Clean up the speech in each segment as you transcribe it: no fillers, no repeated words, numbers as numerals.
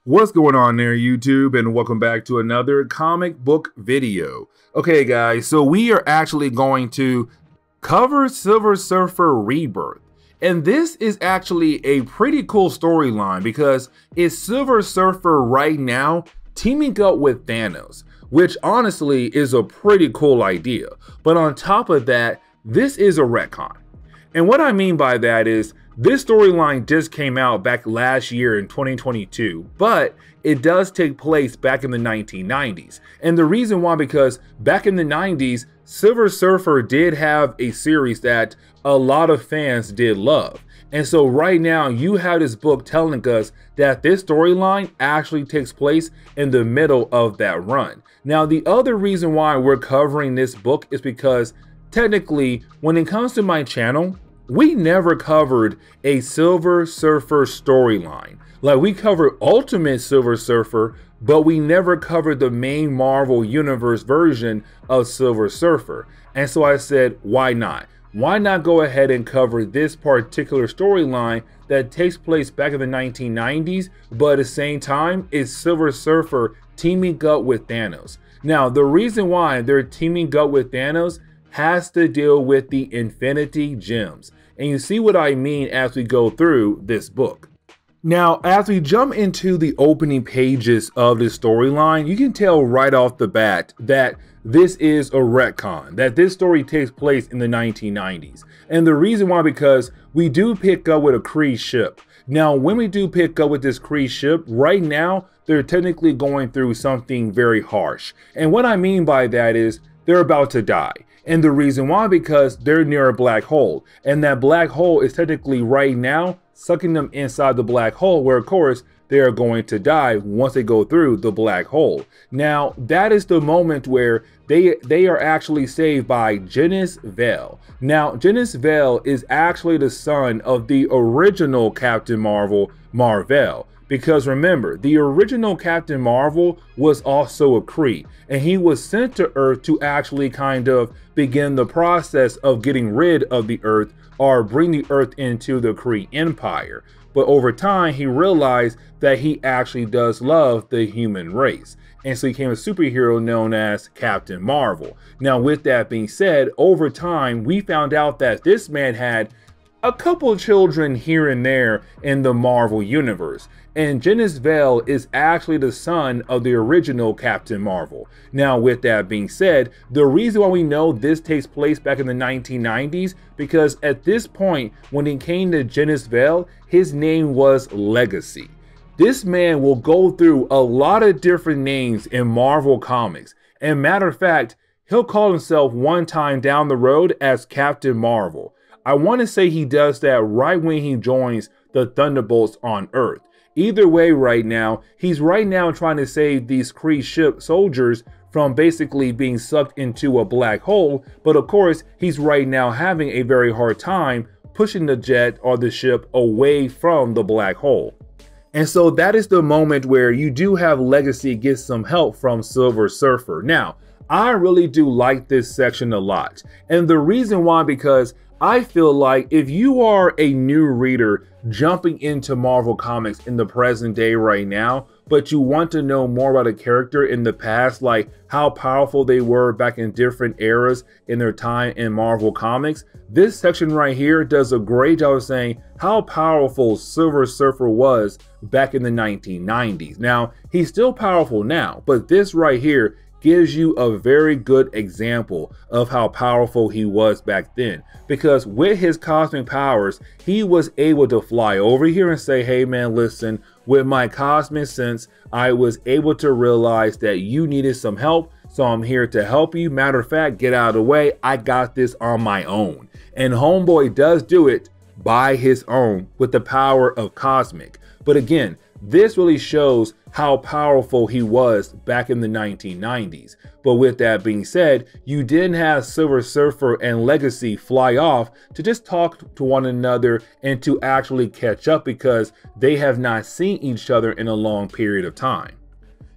What's going on there, YouTube, and welcome back to another comic book video. Okay, guys, so we are actually going to cover Silver Surfer Rebirth. And this is actually a pretty cool storyline because it's Silver Surfer right now teaming up with Thanos, which honestly is a pretty cool idea. But on top of that, this is a retcon. And what I mean by that is, this storyline just came out back last year in 2022, but it does take place back in the 1990s. And the reason why, because back in the 90s, Silver Surfer did have a series that a lot of fans did love. And so right now you have this book telling us that this storyline actually takes place in the middle of that run. Now, the other reason why we're covering this book is because technically, when it comes to my channel, we never covered a Silver Surfer storyline. Like, we covered Ultimate Silver Surfer, but we never covered the main Marvel Universe version of Silver Surfer. And so I said, why not? Why not go ahead and cover this particular storyline that takes place back in the 1990s, but at the same time is Silver Surfer teaming up with Thanos. Now, the reason why they're teaming up with Thanos has to deal with the Infinity Gems. And you see what I mean as we go through this book. Now, as we jump into the opening pages of this storyline, you can tell right off the bat that this is a retcon, that this story takes place in the 1990s. And the reason why, because we do pick up with a Kree ship. Now, when we do pick up with this Kree ship, right now, they're technically going through something very harsh. And what I mean by that is they're about to die. And the reason why, because they're near a black hole. And that black hole is technically right now sucking them inside the black hole, where of course they are going to die once they go through the black hole. Now, that is the moment where they are actually saved by Genis Vell. Now, Genis Vell is actually the son of the original Captain Marvel. Because remember, the original Captain Marvel was also a Kree, and he was sent to Earth to actually kind of begin the process of getting rid of the Earth, or bring the Earth into the Kree Empire. But over time, he realized that he actually does love the human race. And so he became a superhero known as Captain Marvel. Now, with that being said, over time, we found out that this man had a couple of children here and there in the Marvel Universe. And Genis Vell is actually the son of the original Captain Marvel. Now, with that being said, the reason why we know this takes place back in the 1990s, because at this point, when it came to Genis Vell, his name was Legacy. This man will go through a lot of different names in Marvel Comics. And matter of fact, he'll call himself one time down the road as Captain Marvel. I want to say he does that right when he joins the Thunderbolts on Earth. Either way, right now, he's right now trying to save these Kree ship soldiers from basically being sucked into a black hole. But of course, he's right now having a very hard time pushing the jet or the ship away from the black hole. And so that is the moment where you do have Legacy get some help from Silver Surfer. Now, I really do like this section a lot. And the reason why, because I feel like if you are a new reader jumping into Marvel Comics in the present day right now, but you want to know more about a character in the past, like how powerful they were back in different eras in their time in Marvel Comics, this section right here does a great job of saying how powerful Silver Surfer was back in the 1990s. Now, he's still powerful now, but this right here gives you a very good example of how powerful he was back then. Because with his cosmic powers, he was able to fly over here and say, hey man, listen, with my cosmic sense, I was able to realize that you needed some help, so I'm here to help you. Matter of fact, get out of the way, I got this on my own. And Homeboy does do it by his own with the power of cosmic. But again, this really shows how powerful he was back in the 1990s. But with that being said, you didn't have Silver Surfer and Legacy fly off to just talk to one another and to actually catch up, because they have not seen each other in a long period of time.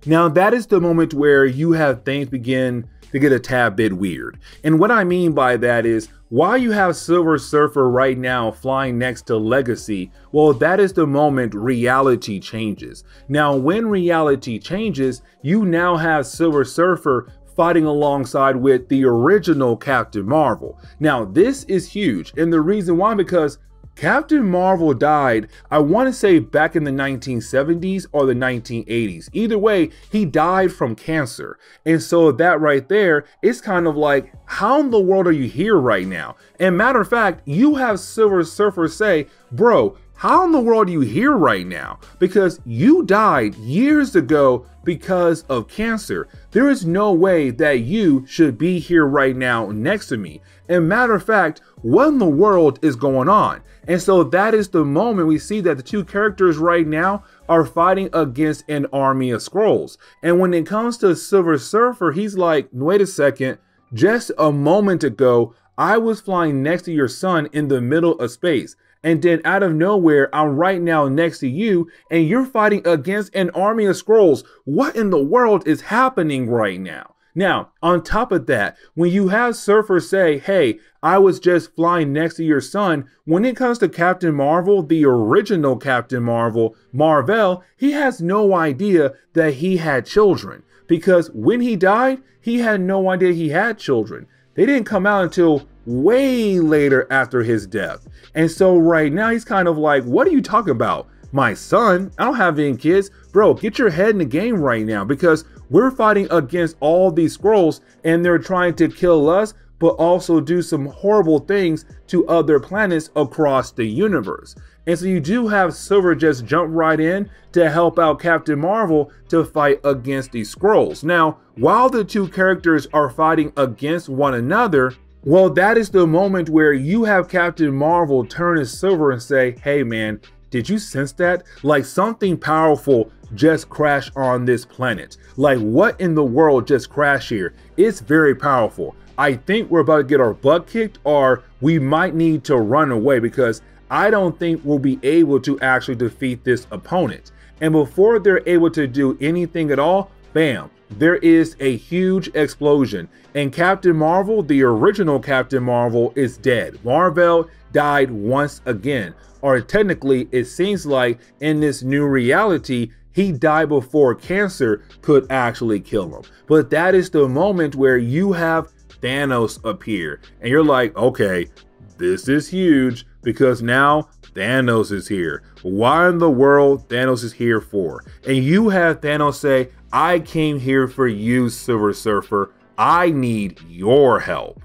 Now that is the moment where you have things begin to get a tad bit weird. And what I mean by that is, while you have Silver Surfer right now flying next to Legacy, well, that is the moment reality changes. Now, when reality changes, you now have Silver Surfer fighting alongside with the original Captain Marvel. Now, this is huge, and the reason why, because Captain Marvel died, I want to say back in the 1970s or the 1980s. Either way, he died from cancer. And so that right there, it's kind of like, how in the world are you here right now? And matter of fact, you have Silver Surfer say, bro, how in the world are you here right now? Because you died years ago because of cancer. There is no way that you should be here right now next to me. And matter of fact, what in the world is going on? And so that is the moment we see that the two characters right now are fighting against an army of Skrulls. And when it comes to Silver Surfer, he's like, wait a second, just a moment ago, I was flying next to your son in the middle of space. And then out of nowhere, I'm right now next to you and you're fighting against an army of Skrulls. What in the world is happening right now? Now, on top of that, when you have Surfer say, hey, I was just flying next to your son, when it comes to Captain Marvel, the original Captain Marvel, Marvel, he has no idea that he had children. Because when he died, he had no idea he had children. They didn't come out until way later after his death. And so right now he's kind of like, what are you talking about? My son? I don't have any kids. Bro, get your head in the game right now, because we're fighting against all these Skrulls and they're trying to kill us, but also do some horrible things to other planets across the universe. And so you do have Silver just jump right in to help out Captain Marvel to fight against these Skrulls. Now, while the two characters are fighting against one another, well, that is the moment where you have Captain Marvel turn to Silver and say, hey man, did you sense that? Like something powerful just crashed on this planet. Like what in the world just crashed here? It's very powerful. I think we're about to get our butt kicked, or we might need to run away, because I don't think we'll be able to actually defeat this opponent. And before they're able to do anything at all, bam, there is a huge explosion. And Captain Marvel, the original Captain Marvel, is dead. Marvel died once again. Or technically, it seems like in this new reality, he died before cancer could actually kill him. But that is the moment where you have Thanos appear. And you're like, okay, this is huge, because now Thanos is here. Why in the world Thanos is here for? And you have Thanos say, I came here for you, Silver Surfer. I need your help.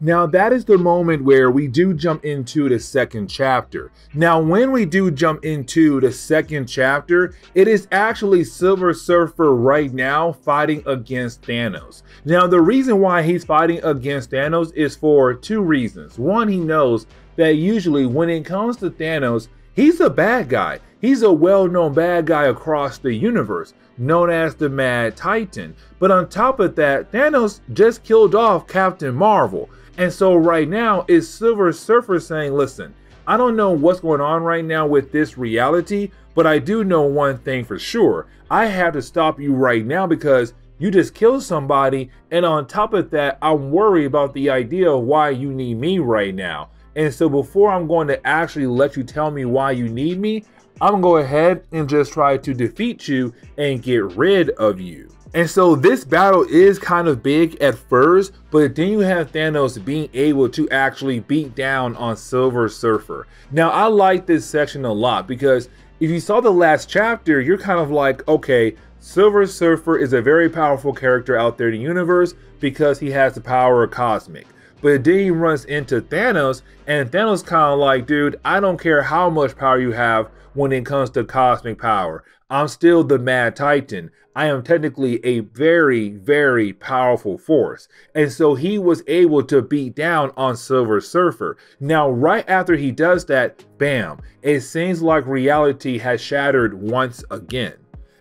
Now that is the moment where we do jump into the second chapter. Now when we do jump into the second chapter, it is actually Silver Surfer right now fighting against Thanos. Now the reason why he's fighting against Thanos is for two reasons. One, he knows that usually when it comes to Thanos, he's a bad guy. He's a well-known bad guy across the universe, known as the Mad Titan. But on top of that, Thanos just killed off Captain Marvel. And so right now is Silver Surfer saying, listen, I don't know what's going on right now with this reality, but I do know one thing for sure. I have to stop you right now because you just killed somebody. And on top of that, I'm worried about the idea of why you need me right now. And so before I'm going to actually let you tell me why you need me, I'm gonna go ahead and just try to defeat you and get rid of you. And so this battle is kind of big at first, but then you have Thanos being able to actually beat down on Silver Surfer. Now I like this section a lot because if you saw the last chapter, you're kind of like, okay, Silver Surfer is a very powerful character out there in the universe because he has the power of cosmic. But then he runs into Thanos, and Thanos kind of like, dude, I don't care how much power you have when it comes to cosmic power. I'm still the Mad Titan. I am technically a very, very powerful force. And so he was able to beat down on Silver Surfer. Now, right after he does that, bam, it seems like reality has shattered once again.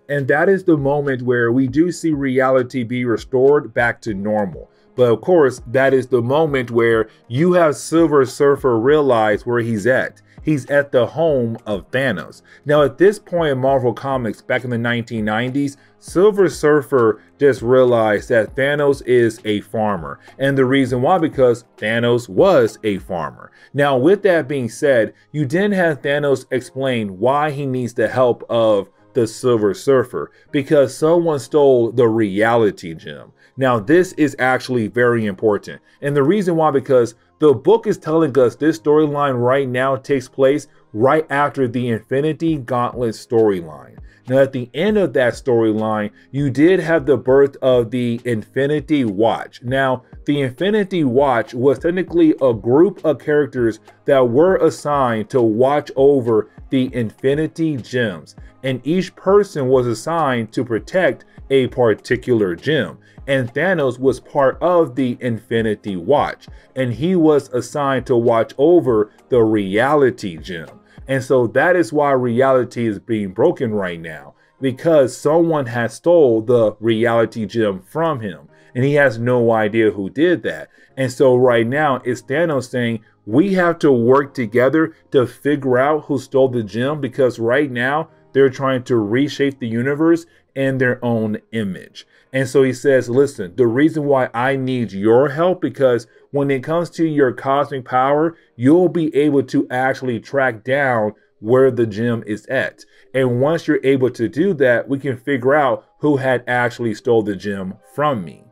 And that is the moment where we do see reality be restored back to normal. But of course, that is the moment where you have Silver Surfer realize where he's at. he's at the home of Thanos. Now, at this point in Marvel Comics, back in the 1990s, Silver Surfer just realized that Thanos is a farmer. And the reason why, because Thanos was a farmer. Now, with that being said, you didn't have Thanos explain why he needs the help of the Silver Surfer, because someone stole the reality gem. Now, this is actually very important. And the reason why, because the book is telling us this storyline right now takes place right after the Infinity Gauntlet storyline. Now, at the end of that storyline, you did have the birth of the Infinity Watch. Now, the Infinity Watch was technically a group of characters that were assigned to watch over the Infinity Gems, and each person was assigned to protect a particular gem. And Thanos was part of the Infinity Watch, and he was assigned to watch over the reality gem. And so that is why reality is being broken right now, because someone has stole the reality gem from him, and he has no idea who did that. And so right now it's Thanos saying, we have to work together to figure out who stole the gem, because right now they're trying to reshape the universe in their own image. And so he says, listen, the reason why I need your help, because when it comes to your cosmic power, you'll be able to actually track down where the gem is at. And once you're able to do that, we can figure out who had actually stole the gem from me.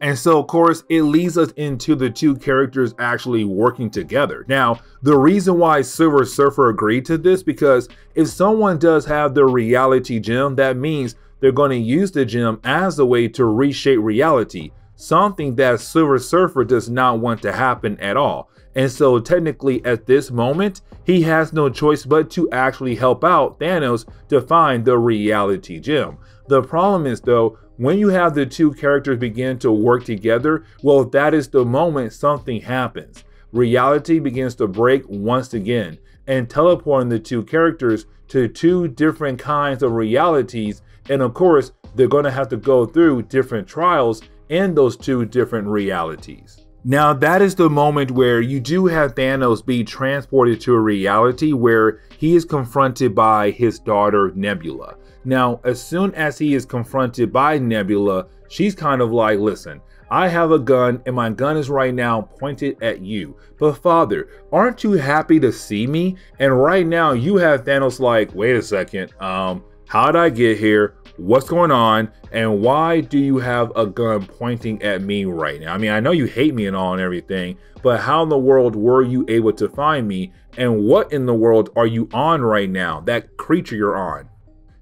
And so, of course, it leads us into the two characters actually working together. Now, the reason why Silver Surfer agreed to this, because if someone does have the reality gem, that means they're going to use the gem as a way to reshape reality, something that Silver Surfer does not want to happen at all. And so technically at this moment, he has no choice but to actually help out Thanos to find the reality gem. The problem is, though, when you have the two characters begin to work together, well, that is the moment something happens. Reality begins to break once again, and teleporting the two characters to two different kinds of realities. And of course, they're going to have to go through different trials in those two different realities. Now, that is the moment where you do have Thanos be transported to a reality where he is confronted by his daughter, Nebula. Now, as soon as he is confronted by Nebula, she's kind of like, listen, I have a gun and my gun is right now pointed at you. But father, aren't you happy to see me? And right now you have Thanos like, wait a second, how did I get here? What's going on? And why do you have a gun pointing at me right now? I mean, I know you hate me and all and everything, but how in the world were you able to find me? And what in the world are you on right now? That creature you're on.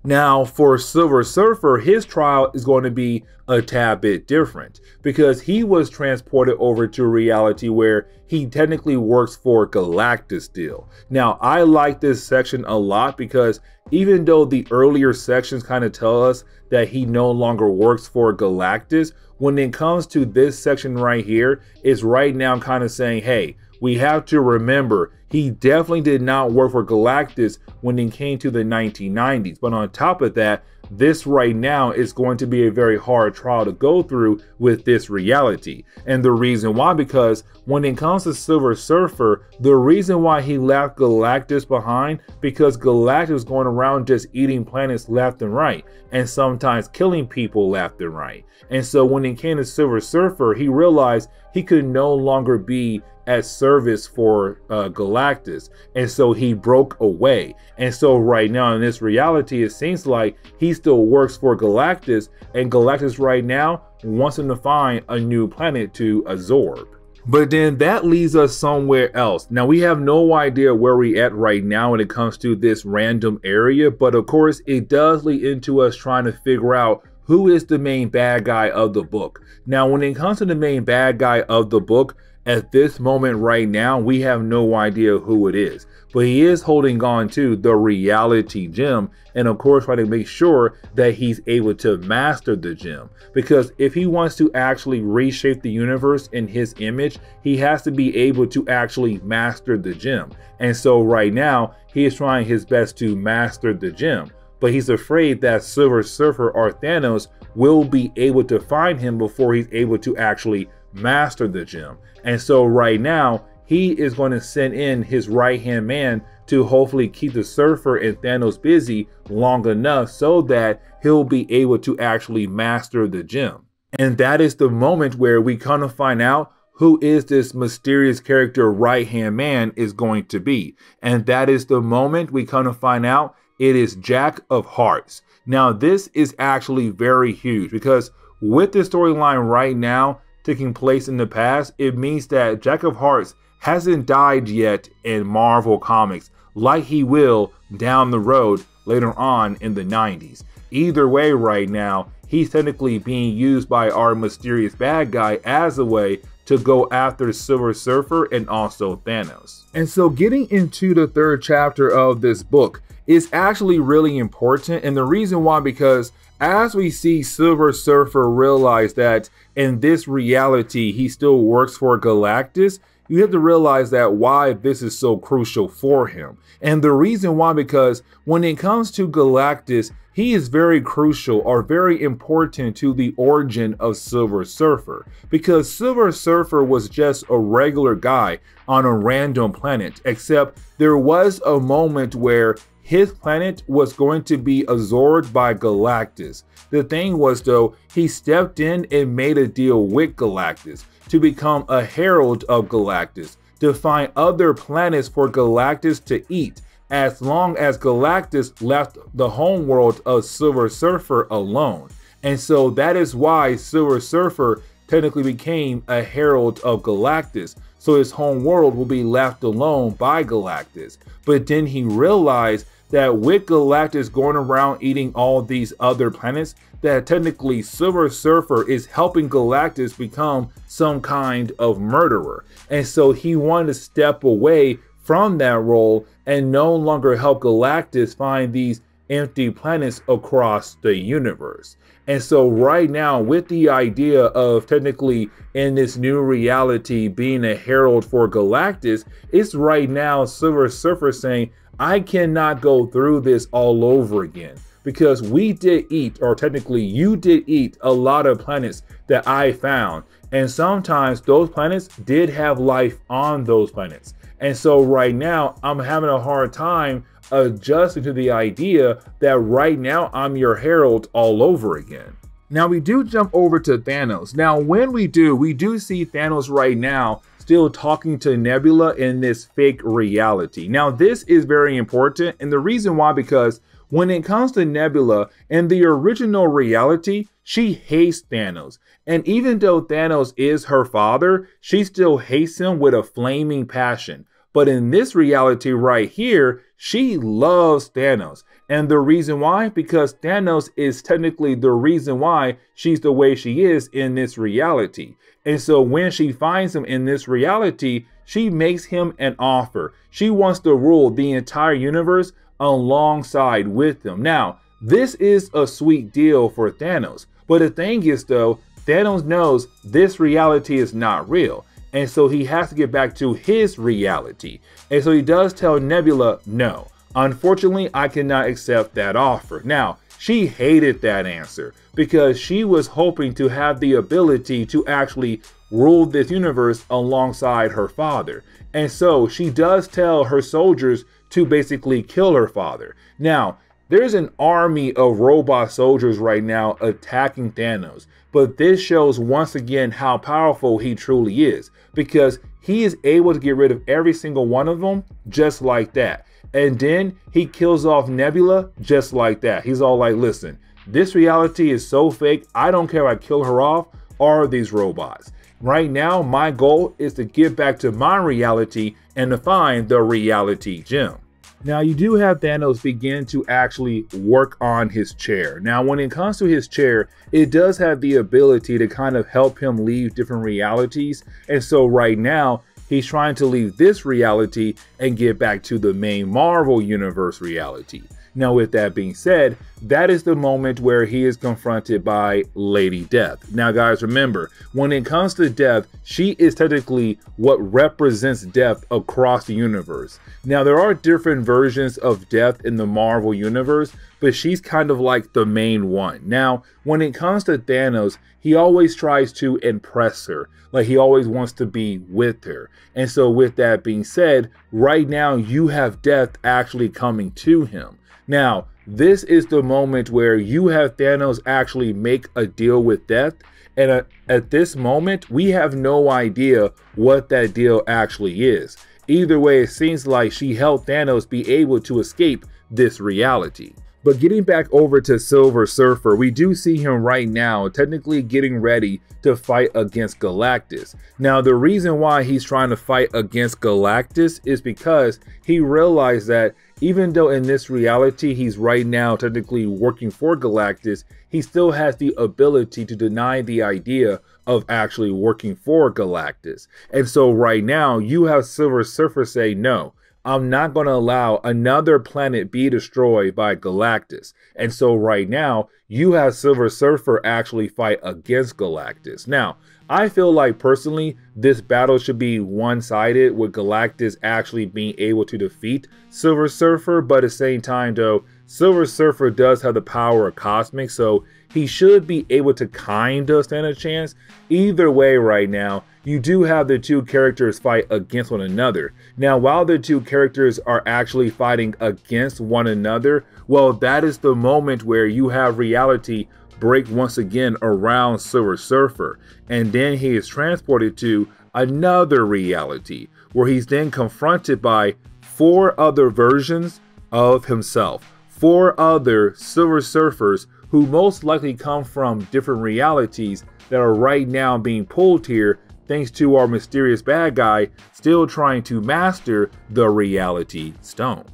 Now, for Silver Surfer, his trial is going to be a tad bit different, because he was transported over to a reality where he technically works for Galactus still. Now, I like this section a lot, because even though the earlier sections kind of tell us that he no longer works for Galactus, when it comes to this section right here, it's right now kind of saying, hey, we have to remember he definitely did not work for Galactus when it came to the 1990s. But on top of that, this right now is going to be a very hard trial to go through with this reality. And the reason why, because when it comes to Silver Surfer, the reason why he left Galactus behind, because Galactus was going around just eating planets left and right, and sometimes killing people left and right. And so when it came to Silver Surfer, he realized he could no longer be at service for Galactus, and so he broke away. And so right now in this reality, it seems like he still works for Galactus, and Galactus right now wants him to find a new planet to absorb. But then that leads us somewhere else. Now, we have no idea where we're at right now when it comes to this random area, but of course it does lead into us trying to figure out who is the main bad guy of the book. Now, when it comes to the main bad guy of the book, at this moment right now, we have no idea who it is, but he is holding on to the reality gem, and of course trying to make sure that he's able to master the gem, because if he wants to actually reshape the universe in his image, he has to be able to actually master the gem. And so right now he is trying his best to master the gem, but he's afraid that Silver Surfer or Thanos will be able to find him before he's able to actually master the gem. And so right now he is going to send in his right-hand man to hopefully keep the Surfer and Thanos busy long enough so that he'll be able to actually master the gem. And that is the moment where we kind of find out who is this mysterious character right-hand man is going to be. And that is the moment we kind of find out it is Jack of Hearts. Now, this is actually very huge because with the storyline right now taking place in the past, it means that Jack of Hearts hasn't died yet in Marvel Comics like he will down the road later on in the 90s. Either way right now, he's technically being used by our mysterious bad guy as a way to go after Silver Surfer and also Thanos. And so getting into the third chapter of this book is actually really important, and the reason why, because as we see Silver Surfer realize that in this reality he still works for Galactus, you have to realize that why this is so crucial for him. And the reason why, because when it comes to Galactus, he is very crucial or very important to the origin of Silver Surfer, because Silver Surfer was just a regular guy on a random planet, except there was a moment where his planet was going to be absorbed by Galactus. The thing was though, he stepped in and made a deal with Galactus to become a herald of Galactus, to find other planets for Galactus to eat, as long as Galactus left the homeworld of Silver Surfer alone. And so that is why Silver Surfer technically became a herald of Galactus, so his home world will be left alone by Galactus. But then he realized that with Galactus going around eating all these other planets, that technically Silver Surfer is helping Galactus become some kind of murderer. And so he wanted to step away from that role and no longer help Galactus find these empty planets across the universe. And so right now, with the idea of technically in this new reality being a herald for Galactus, it's right now Silver Surfer saying, I cannot go through this all over again, because we did eat, or technically you did eat, a lot of planets that I found. And sometimes those planets did have life on those planets. And so right now I'm having a hard time adjusting to the idea that right now I'm your herald all over again. Now we do jump over to Thanos. Now when we do see Thanos right now still talking to Nebula in this fake reality. Now this is very important, and the reason why, because when it comes to Nebula, in the original reality, she hates Thanos. And even though Thanos is her father, she still hates him with a flaming passion. But in this reality right here, she loves Thanos. And the reason why? Because Thanos is technically the reason why she's the way she is in this reality. And so when she finds him in this reality, she makes him an offer. She wants to rule the entire universe alongside with him. Now, this is a sweet deal for Thanos. But the thing is though, Thanos knows this reality is not real. And so he has to get back to his reality. And so he does tell Nebula, no, unfortunately, I cannot accept that offer. Now, she hated that answer because she was hoping to have the ability to actually rule this universe alongside her father. And so she does tell her soldiers to basically kill her father. Now, there's an army of robot soldiers right now attacking Thanos. But this shows once again how powerful he truly is, because he is able to get rid of every single one of them just like that. And then he kills off Nebula just like that. He's all like, listen, this reality is so fake. I don't care if I kill her off or these robots. Right now, my goal is to get back to my reality and to find the reality gem. Now you do have Thanos begin to actually work on his chair. Now when it comes to his chair, it does have the ability to kind of help him leave different realities. And so right now, he's trying to leave this reality and get back to the main Marvel Universe reality. Now, with that being said, that is the moment where he is confronted by Lady Death. Now, guys, remember, when it comes to Death, she is technically what represents Death across the universe. Now, there are different versions of Death in the Marvel universe, but she's kind of like the main one. Now, when it comes to Thanos, he always tries to impress her. Like, he always wants to be with her. And so with that being said, right now you have Death actually coming to him. Now, this is the moment where you have Thanos actually make a deal with Death. And at this moment, we have no idea what that deal actually is. Either way, it seems like she helped Thanos be able to escape this reality. But getting back over to Silver Surfer, we do see him right now technically getting ready to fight against Galactus. Now, the reason why he's trying to fight against Galactus is because he realized that even though in this reality he's right now technically working for Galactus, he still has the ability to deny the idea of actually working for Galactus. And so right now you have Silver Surfer say, no, I'm not going to allow another planet be destroyed by Galactus. And so right now, you have Silver Surfer actually fight against Galactus. Now, I feel like personally, this battle should be one-sided with Galactus actually being able to defeat Silver Surfer. But at the same time though, Silver Surfer does have the power of Cosmic, so he should be able to kind of stand a chance. Either way right now, you do have the two characters fight against one another. Now, while the two characters are actually fighting against one another, well, that is the moment where you have reality break once again around Silver Surfer. And then he is transported to another reality, where he's then confronted by 4 other versions of himself. 4 other Silver Surfers who most likely come from different realities that are right now being pulled here thanks to our mysterious bad guy still trying to master the Reality Stone.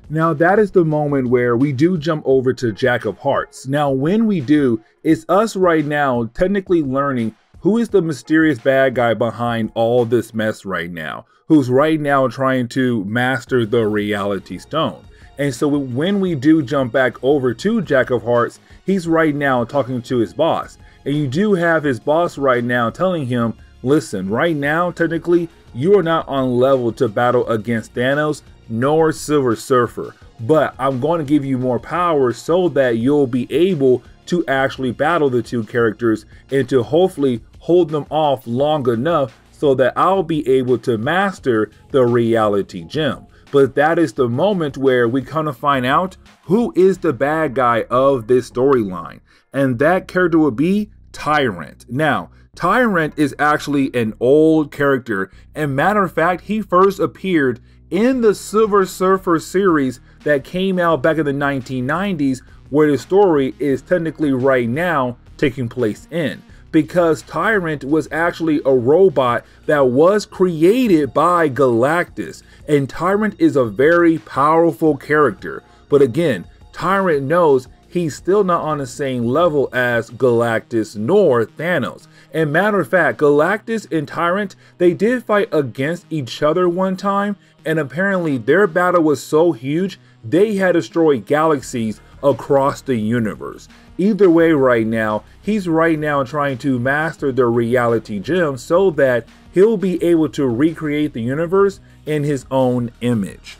Now, that is the moment where we do jump over to Jack of Hearts. Now, when we do, it's us right now technically learning who is the mysterious bad guy behind all this mess right now, who's right now trying to master the Reality Stone. And so when we do jump back over to Jack of Hearts, he's right now talking to his boss. And you do have his boss right now telling him, listen, right now, technically, you are not on level to battle against Thanos nor Silver Surfer. But I'm going to give you more power so that you'll be able to actually battle the two characters and to hopefully hold them off long enough so that I'll be able to master the Reality Gem. But that is the moment where we kind of find out who is the bad guy of this storyline. And that character would be Tyrant. Now, Tyrant is actually an old character, and matter of fact, he first appeared in the Silver Surfer series that came out back in the 1990s, where the story is technically right now taking place in. Because Tyrant was actually a robot that was created by Galactus, and Tyrant is a very powerful character. But again, Tyrant knows he's still not on the same level as Galactus nor Thanos. And matter of fact, Galactus and Tyrant, they did fight against each other one time, and apparently their battle was so huge, they had destroyed galaxies across the universe. Either way right now, he's right now trying to master the Reality Gem so that he'll be able to recreate the universe in his own image.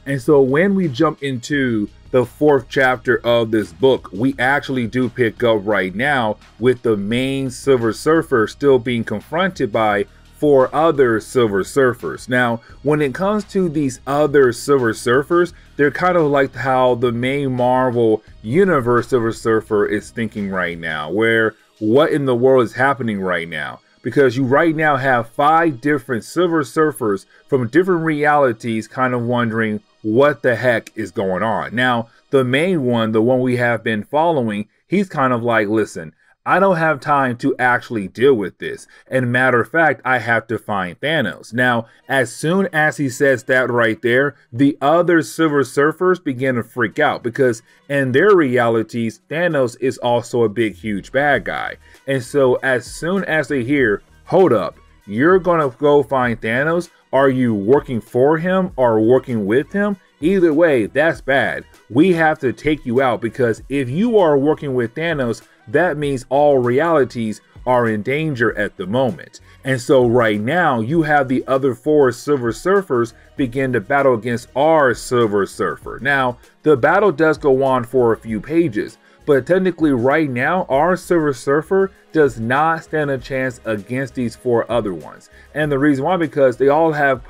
And so when we jump into the 4th chapter of this book, we actually do pick up right now with the main Silver Surfer still being confronted by 4 other Silver Surfers. Now, when it comes to these other Silver Surfers, they're kind of like how the main Marvel Universe Silver Surfer is thinking right now, where what in the world is happening right now? Because you right now have 5 different Silver Surfers from different realities kind of wondering what the heck is going on. Now, the main one, the one we have been following, he's kind of like, listen, I don't have time to actually deal with this. And matter of fact, I have to find Thanos. Now, as soon as he says that right there, the other Silver Surfers begin to freak out because in their realities, Thanos is also a big, huge bad guy. And so as soon as they hear, hold up, you're gonna go find Thanos, are you working for him or working with him? Either way, that's bad. we have to take you out, because if you are working with Thanos, that means all realities are in danger at the moment. And so right now you have the other 4 Silver Surfers begin to battle against our Silver Surfer. Now the battle does go on for a few pages, but technically right now our Silver Surfer does not stand a chance against these 4 other ones. And the reason why, because they all have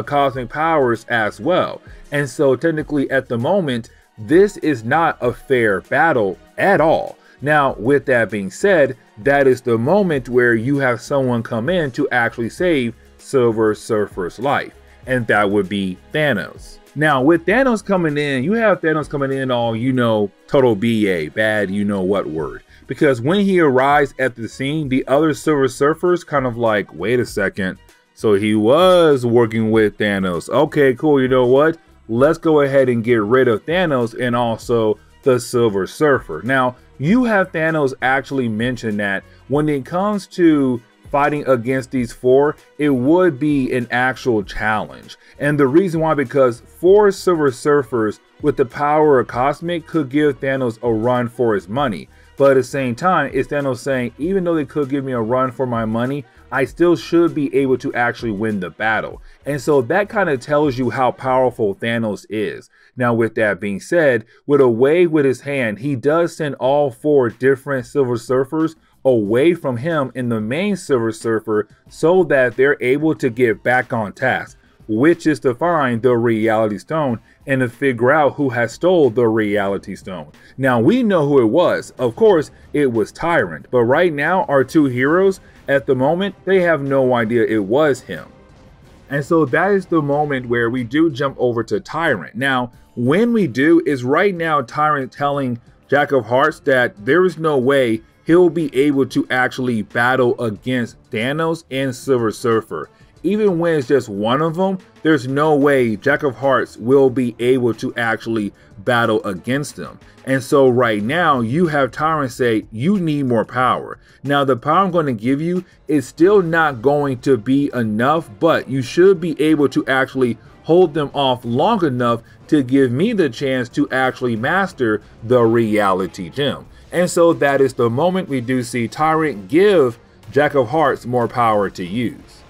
cosmic powers as well. And so technically at the moment, this is not a fair battle at all. Now, with that being said, that is the moment where you have someone come in to actually save Silver Surfer's life, and that would be Thanos. Now, with Thanos coming in, you have Thanos coming in all, you know, total BA, bad you know what word. Because when he arrives at the scene, the other Silver Surfers kind of like, wait a second, so he was working with Thanos. Okay, cool, you know what? Let's go ahead and get rid of Thanos and also the Silver Surfer. Now, you have Thanos actually mention that when it comes to fighting against these 4, it would be an actual challenge. And the reason why, because 4 Silver Surfers with the power of Cosmic could give Thanos a run for his money. But at the same time, it's Thanos saying, even though they could give me a run for my money, I still should be able to actually win the battle. And so that kind of tells you how powerful Thanos is. Now, with that being said, with a wave with his hand, he does send all 4 different Silver Surfers away from him in the main Silver Surfer so that they're able to get back on task, which is to find the Reality Stone and to figure out who has stole the Reality Stone. Now, we know who it was. Of course, it was Tyrant. But right now, our 2 heroes, at the moment, they have no idea it was him. And so that is the moment where we do jump over to Tyrant. Now, when we do is right now Tyrant telling Jack of Hearts that there is no way he'll be able to actually battle against Thanos and Silver Surfer. Even when it's just one of them, there's no way Jack of Hearts will be able to actually battle against them. And so right now you have Tyrant say, you need more power. Now the power I'm going to give you is still not going to be enough, but you should be able to actually hold them off long enough to give me the chance to actually master the Reality Gem. And so that is the moment we do see Tyrant give Jack of Hearts more power to use.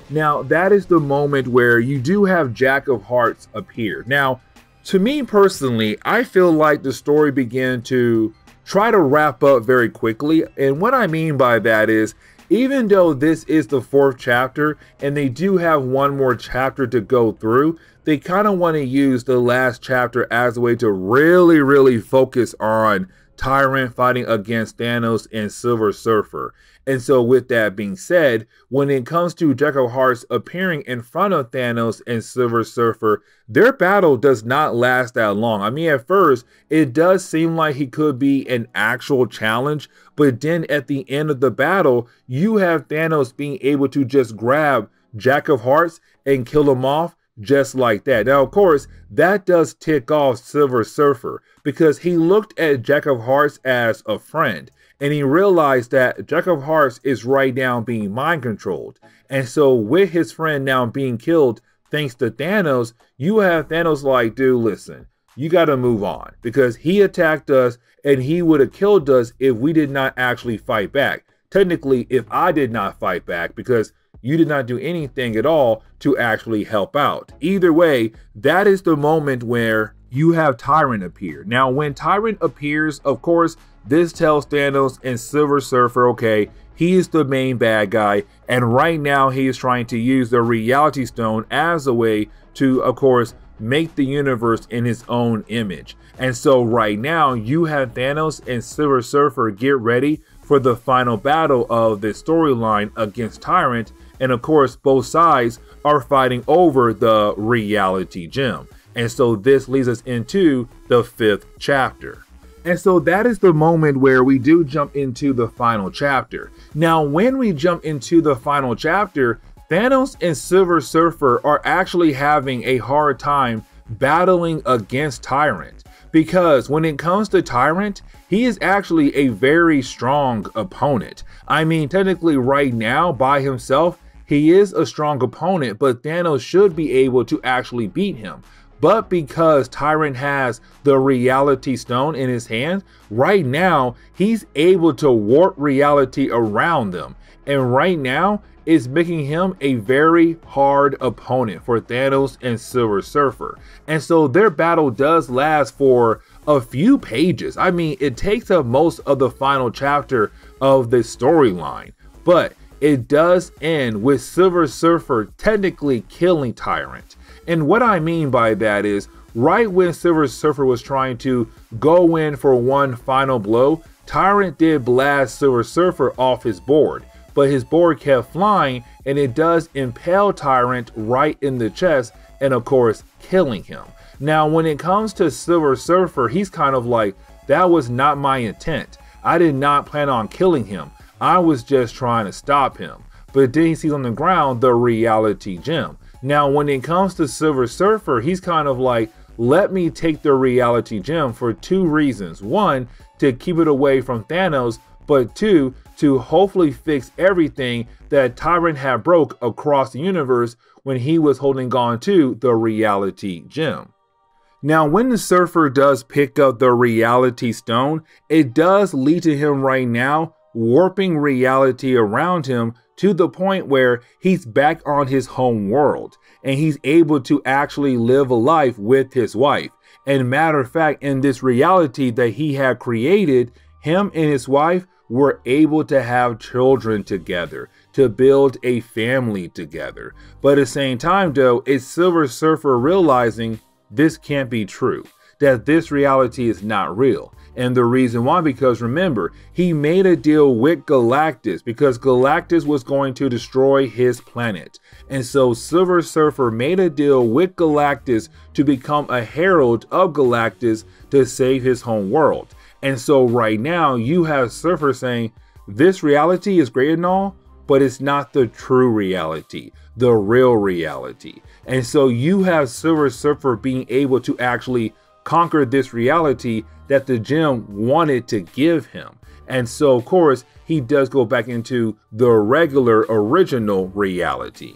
Now that is the moment where you do have Jack of Hearts appear. Now, to me personally, I feel like the story began to try to wrap up very quickly. And what I mean by that is, even though this is the 4th chapter and they do have one more chapter to go through, they kind of want to use the last chapter as a way to really focus on Tyrant fighting against Thanos and Silver Surfer. And so with that being said, when it comes to Jack of Hearts appearing in front of Thanos and Silver Surfer, their battle does not last that long. I mean, at first, it does seem like he could be an actual challenge, but then at the end of the battle, you have Thanos being able to just grab Jack of Hearts and kill him off just like that. Now, of course, that does tick off Silver Surfer because he looked at Jack of Hearts as a friend. And he realized that Jack of Hearts is right now being mind controlled. And so with his friend now being killed thanks to Thanos, you have Thanos like, dude, listen, you got to move on because he attacked us and he would have killed us if we did not actually fight back. Technically, if I did not fight back, because you did not do anything at all to actually help out. Either way, that is the moment where you have Tyrant appear. Now, when Tyrant appears, of course, this tells Thanos and Silver Surfer, okay, he is the main bad guy, and right now he is trying to use the Reality Stone as a way to, of course, make the universe in his own image. And so right now, you have Thanos and Silver Surfer get ready for the final battle of this storyline against Tyrant, and of course, both sides are fighting over the Reality Gem. And so this leads us into the 5th chapter. And so that is the moment where we do jump into the final chapter. Now, when we jump into the final chapter, Thanos and Silver Surfer are actually having a hard time battling against Tyrant. Because when it comes to Tyrant, he is actually a very strong opponent. I mean, technically right now by himself, he is a strong opponent, but Thanos should be able to actually beat him. But because Tyrant has the reality stone in his hand, right now he's able to warp reality around them. And right now it's making him a very hard opponent for Thanos and Silver Surfer. And so their battle does last for a few pages. I mean, it takes up most of the final chapter of the storyline, but it does end with Silver Surfer technically killing Tyrant. And what I mean by that is, right when Silver Surfer was trying to go in for one final blow, Tyrant did blast Silver Surfer off his board, but his board kept flying and it does impale Tyrant right in the chest and of course killing him. Now when it comes to Silver Surfer, he's kind of like, that was not my intent. I did not plan on killing him. I was just trying to stop him. But then he sees on the ground the reality gem. Now when it comes to Silver Surfer, he's kind of like, let me take the reality gem for two reasons. One, to keep it away from Thanos, but two, to hopefully fix everything that Tyrant had broke across the universe when he was holding on to the reality gem. Now when the Surfer does pick up the reality stone, it does lead to him right now warping reality around him to the point where he's back on his home world and he's able to actually live a life with his wife. And matter of fact, in this reality that he had created, him and his wife were able to have children together, to build a family together. But at the same time though, it's Silver Surfer realizing this can't be true, that this reality is not real. And the reason why, because remember, he made a deal with Galactus because Galactus was going to destroy his planet. And so Silver Surfer made a deal with Galactus to become a herald of Galactus to save his home world. And so right now you have Surfer saying, this reality is great and all, but it's not the true reality, the real reality. And so you have Silver Surfer being able to actually conquer this reality that the gem wanted to give him. And so of course he does go back into the regular original reality.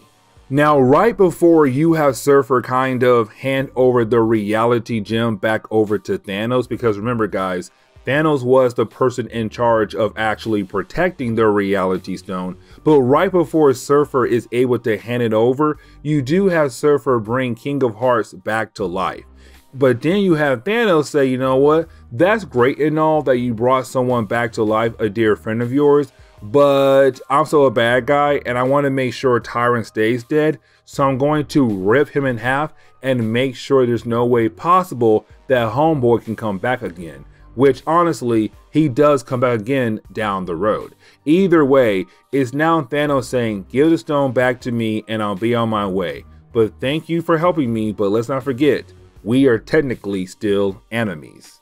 Now right before you have Surfer kind of hand over the reality gem back over to Thanos, because remember guys, Thanos was the person in charge of actually protecting the reality stone. But right before Surfer is able to hand it over, you do have Surfer bring King of Hearts back to life. But then you have Thanos say, you know what, that's great and all that you brought someone back to life, a dear friend of yours, but I'm still a bad guy and I want to make sure Tyrant stays dead. So I'm going to rip him in half and make sure there's no way possible that Homeboy can come back again. Which honestly, he does come back again down the road. Either way, it's now Thanos saying, give the stone back to me and I'll be on my way. But thank you for helping me, but let's not forget, we are technically still enemies.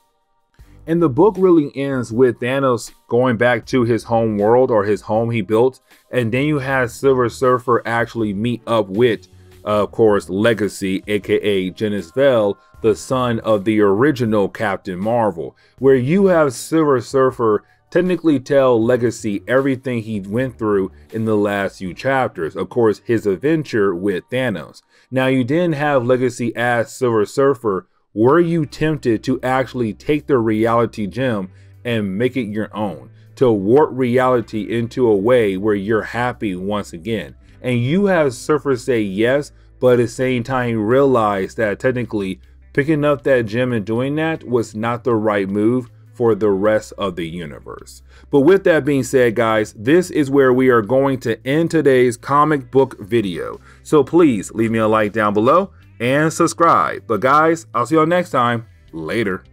And the book really ends with Thanos going back to his home world, or his home he built. And then you have Silver Surfer actually meet up with, of course, Legacy, aka Genis-Vell, the son of the original Captain Marvel, where you have Silver Surfer technically tell Legacy everything he went through in the last few chapters, of course his adventure with Thanos. Now you didn't have Legacy ask Silver Surfer, were you tempted to actually take the reality gem and make it your own, to warp reality into a way where you're happy once again? And you have Surfer say yes, but at the same time he realized that technically picking up that gem and doing that was not the right move for the rest of the universe. But with that being said, guys, this is where we are going to end today's comic book video. So please leave me a like down below and subscribe. But guys, I'll see y'all next time. Later.